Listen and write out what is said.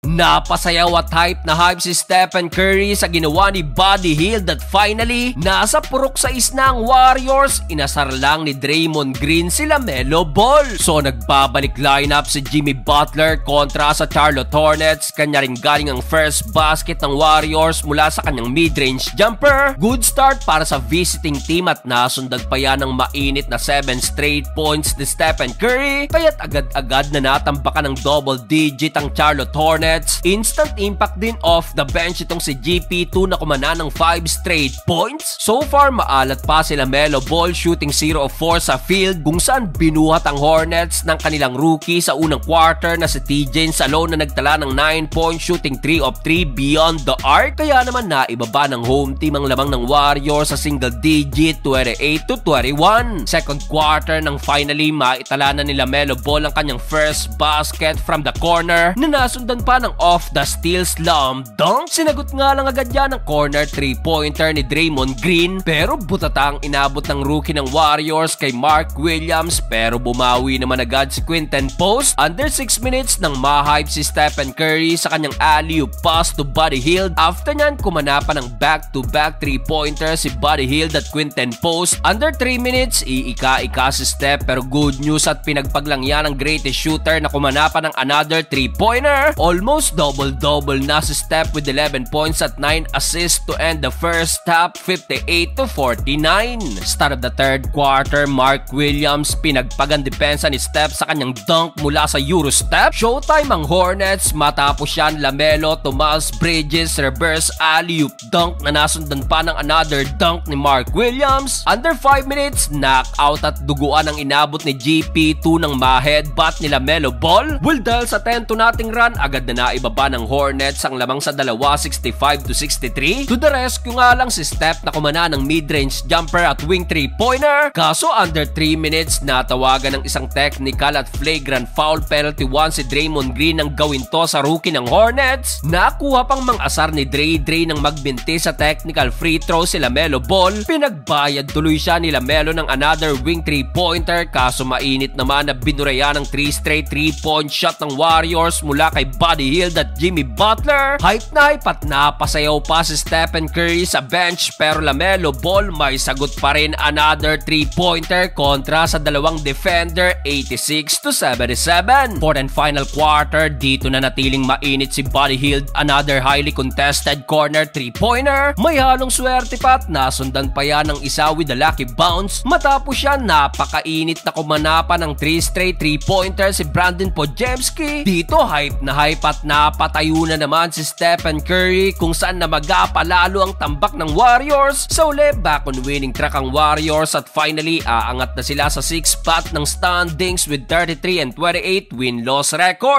Napasayaw at hype na hype si Stephen Curry sa ginawa ni Buddy Hield at finally, nasa purok sa isna ang Warriors, inasar lang ni Draymond Green si LaMelo Ball. So nagbabalik lineup si Jimmy Butler kontra sa Charlotte Hornets, kanya rin galing ang first basket ng Warriors mula sa kanyang mid-range jumper. Good start para sa visiting team at nasundan pa yan ng mainit na 7 straight points ni Stephen Curry, kaya't agad-agad na natambakan ng double digit ang Charlotte Hornets. Instant impact din off the bench itong si GP2 na kumana ng 5 straight points. So far, maalat pa si LaMelo Ball shooting 0 of 4 sa field kung saan binuhat ang Hornets ng kanilang rookie sa unang quarter na si TJ Salone na nagtala ng 9-point shooting 3 of 3 beyond the arc. Kaya naman naibaba ng home team ang lamang ng Warriors sa single digit 28-21. Second quarter nang finally maitala na ni LaMelo Ball ang kanyang first basket from the corner na nasundan pa ng off the steal slam dunk. Sinagot nga lang agad yan ang corner 3-pointer ni Draymond Green, pero butatang inabot ng rookie ng Warriors kay Mark Williams, pero bumawi naman agad si Quinten Post. Under 6 minutes nang ma-hype si Stephen Curry sa kanyang alley-oop pass to Buddy Hield. After nyan, kumana pa ng back-to-back 3-pointer si Buddy Hield at Quinten Post. Under 3 minutes, iika-ika si Steph, pero good news at pinagpaglang yan ang greatest shooter na kumana pa ng another 3-pointer. Almost double-double na si Steph with 11 points at 9 assists to end the first half, 58-49. Start of the third quarter, Mark Williams pinagpagan depensa ni Steph sa kanyang dunk mula sa Eurostep. Showtime ang Hornets matapos yan LaMelo to Miles Bridges reverse alley-oop dunk na nasundan pa ng another dunk ni Mark Williams. Under 5 minutes, knockout at duguan ang inabot ni GP2 ng ma-headbutt ni LaMelo Ball. Well, dahil sa 10-2 nating run, agad na naibaba ng Hornets ang lamang sa dalawa, 65-63. To the rescue nga lang si Steph na kumana ng mid-range jumper at wing 3-pointer. Kaso under 3 minutes, natawagan ng isang technical at flagrant foul penalty 1 si Draymond Green nang gawin to sa rookie ng Hornets. Nakuha pang mang-asar ni Dre nang magbinti sa technical free throw si LaMelo Ball. Pinagbayad tuloy siya ni LaMelo ng another wing 3-pointer, kaso mainit naman na binuraya ng 3 straight 3-point shot ng Warriors mula kay Buddy Hield at Jimmy Butler. Hype na hype at napasayaw pa si Stephen Curry sa bench, pero LaMelo Ball may sagot pa rin another 3-pointer kontra sa dalawang defender, 86-77. Fourth and final quarter, dito na natiling mainit si Buddy Hield, another highly contested corner 3-pointer. May halong swerte pa at nasundan pa yan ng isa with a lucky bounce. Matapos yan, napakainit na kumana pa ng 3 straight 3-pointer si Brandon Podziemski. Dito hype na hype at napatayo na naman si Stephen Curry kung saan na magapalalo ang tambak ng Warriors. Sa uli, back on winning track ang Warriors at finally aangat na sila sa 6th spot ng standings with 33-28 win-loss record.